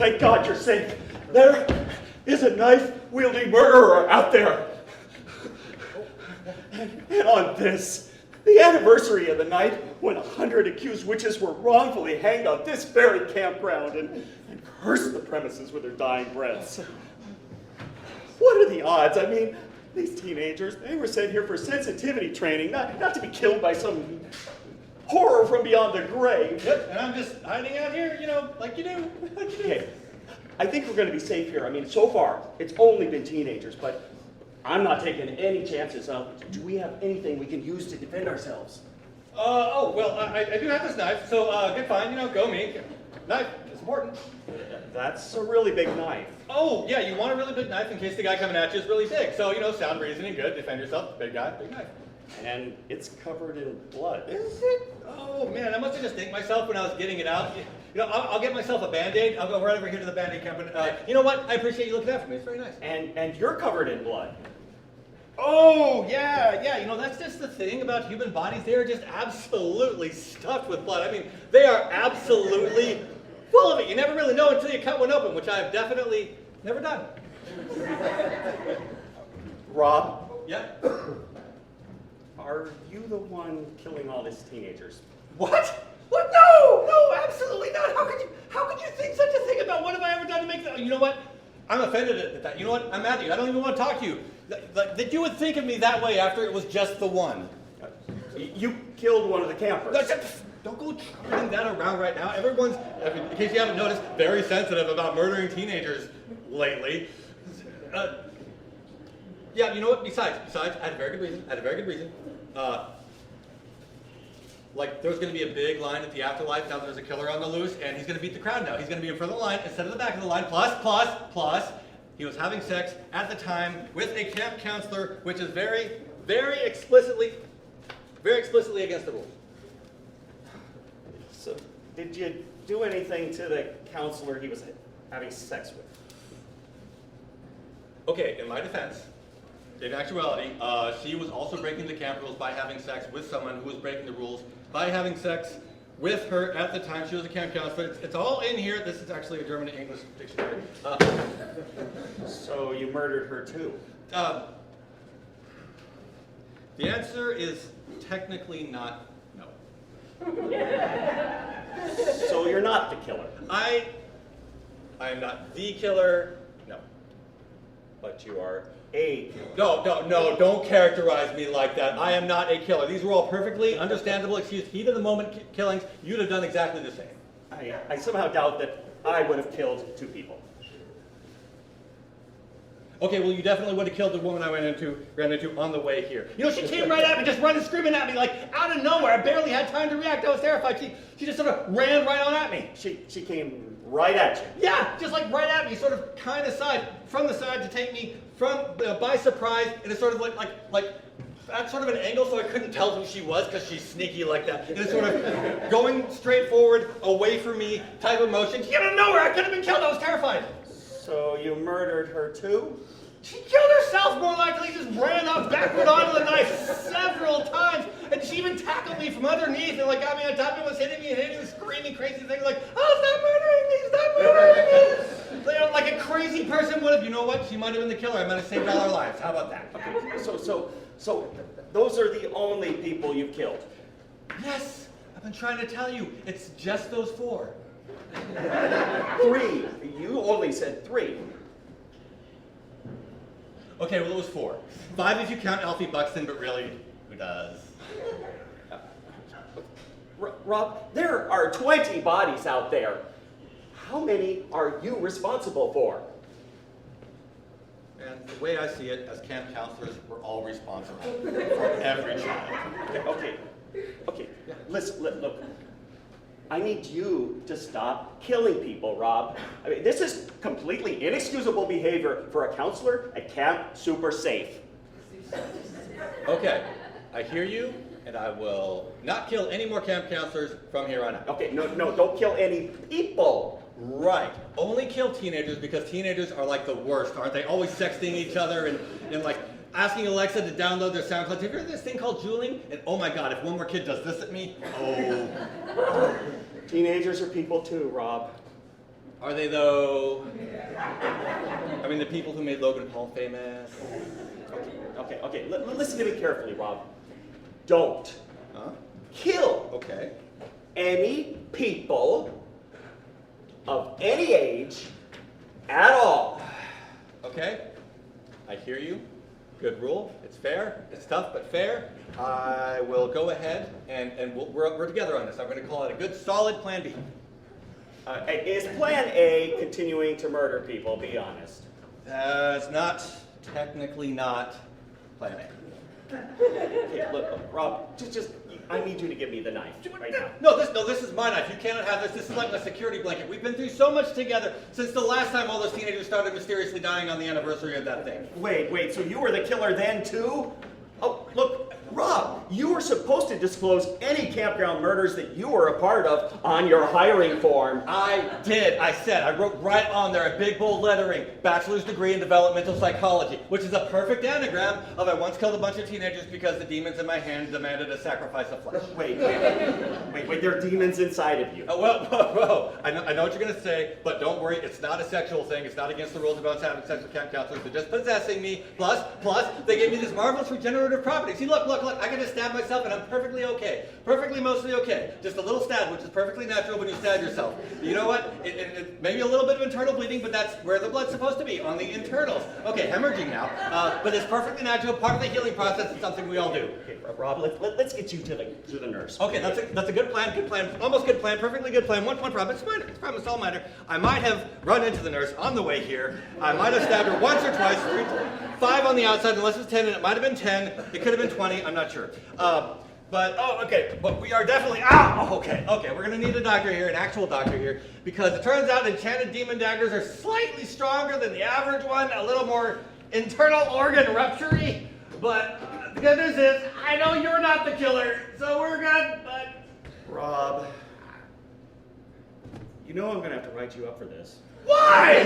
thank God you're safe. There is a knife-wielding murderer out there. And on this, the anniversary of the night when 100 accused witches were wrongfully hanged on this very campground and cursed the premises with their dying breaths. What are the odds? I mean, these teenagers, they were sent here for sensitivity training, not to be killed by some horror from beyond the grave. Yep, and I'm just hiding out here, like you do. Okay, I think we're going to be safe here. I mean, so far, it's only been teenagers, but I'm not taking any chances. Do we have anything we can use to defend ourselves? I do have this knife, so good fine, go me. Knife, it's important. That's a really big knife. Oh, yeah, you want a really big knife in case the guy coming at you is really big. So, sound reasoning, good, defend yourself, big guy, big knife. And it's covered in blood. Is it? Oh, man, I must have just dinked myself when I was getting it out. I'll get myself a Band-Aid. I'll go right over here to the Band-Aid company. You know what? I appreciate you looking after me. It's very nice. And you're covered in blood. Oh, yeah, that's just the thing about human bodies. They are just absolutely stuffed with blood. I mean, they are absolutely full of it. You never really know until you cut one open, which I have definitely never done. Rob? Yeah? Are you the one killing all these teenagers? What? What? No, absolutely not. How could you think such a thing about what have I ever done to make that? You know what? I'm offended at that. You know what? I'm mad at you. I don't even want to talk to you. That you would think of me that way after it was just the one. You killed one of the campers. Don't go turning that around right now. Everyone's, in case you haven't noticed, very sensitive about murdering teenagers lately. Yeah, you know what? Besides, I had a very good reason. There was going to be a big line at the afterlife. Now there's a killer on the loose, and he's going to beat the crowd now. He's going to be in front of the line instead of the back of the line. Plus, he was having sex at the time with a camp counselor, which is very, very explicitly against the rules. So, did you do anything to the counselor he was having sex with? Okay, in my defense, in actuality, she was also breaking the camp rules by having sex with someone who was breaking the rules by having sex with her at the time she was a camp counselor. It's all in here. This is actually a German to English dictionary. So you murdered her too? The answer is technically not no. So you're not the killer? I am not the killer, no. But you are a killer. No, don't characterize me like that. I am not a killer. These were all perfectly understandable, heat of the moment killings. You'd have done exactly the same. I somehow doubt that I would have killed two people. Okay, well, you definitely would have killed the woman I ran into on the way here. She came right at me, just running, screaming at me, like, out of nowhere. I barely had time to react. I was terrified. She just sort of ran right on at me. She came right at you? Yeah, just like right at me, sort of kind of from the side to take me by surprise, and it's sort of like at sort of an angle so I couldn't tell who she was because she's sneaky like that. And it's sort of going straight forward, away from me type of motion. She came out of nowhere. I could have been killed. I was terrified. So you murdered her too? She killed herself, more likely. Just ran up backward onto the knife several times. And she even tackled me from underneath and got me on top of me, was hitting me, screaming crazy things like, oh, stop murdering me, like a crazy person would have. You know what? She might have been the killer. I might have saved all our lives. How about that? Okay, so those are the only people you've killed? Yes, I've been trying to tell you. It's just those 4. 3. You only said 3. Okay, well, it was 4. 5 if you count Alfie Buxton, but really, who does? Rob, there are 20 bodies out there. How many are you responsible for? And the way I see it, as camp counselors, we're all responsible for every child. Okay. Yeah. Listen, look. I need you to stop killing people, Rob. I mean, this is completely inexcusable behavior for a counselor at Camp Super Safe. Okay, I hear you, and I will not kill any more camp counselors from here on out. Okay, no, don't kill any people. Right, only kill teenagers because teenagers are like the worst, aren't they? Always sexting each other and like asking Alexa to download their SoundCloud. Have you heard of this thing called juuling? And oh my God, if one more kid does this at me, oh. Teenagers are people too, Rob. Are they, though? I mean, the people who made Logan Paul famous? Okay. Listen to me carefully, Rob. Don't kill Okay. any people of any age at all. Okay. I hear you. Good rule. It's fair. It's tough, but fair. I will go ahead and we're together on this. I'm going to call it a good, solid Plan B. Is Plan A continuing to murder people? Be honest. It's not, technically not Plan A. Okay, look, Rob, just I need you to give me the knife right now. No, this is my knife. You cannot have this. This is like a security blanket. We've been through so much together since the last time all those teenagers started mysteriously dying on the anniversary of that thing. Wait, so you were the killer then too? Oh, look, Rob, you were supposed to disclose any campground murders that you were a part of on your hiring form. I did. I wrote right on there a big bold lettering, bachelor's degree in developmental psychology, which is a perfect anagram of I once killed a bunch of teenagers because the demons in my hand demanded a sacrifice of flesh. Wait, there are demons inside of you. Oh, whoa. I know what you're going to say, but don't worry, it's not a sexual thing. It's not against the rules about having sex with camp counselors. They're just possessing me. Plus, they gave me this marvelous regenerative property. See, look, I can just stab myself and I'm perfectly okay. Perfectly, mostly okay. Just a little stab, which is perfectly natural when you stab yourself. You know what? It maybe a little bit of internal bleeding, but that's where the blood's supposed to be, on the internals. Okay, hemorrhaging now. But it's perfectly natural, part of the healing process. It's something we all do. Okay, Rob, let's get you to the nurse. Okay, that's a good plan, almost good plan, perfectly good plan. One problem, it's minor, it's all minor. I might have run into the nurse on the way here. I might have stabbed her once or twice, 5 on the outside, unless it's 10, and it might have been 10. It could have been 20, I'm not sure. But we are definitely, okay, we're gonna need a doctor here, an actual doctor here, because it turns out enchanted demon daggers are slightly stronger than the average one, a little more internal organ rupture-y, but the good news is, I know you're not the killer, so we're good, but... Rob, you know I'm gonna have to write you up for this. Why?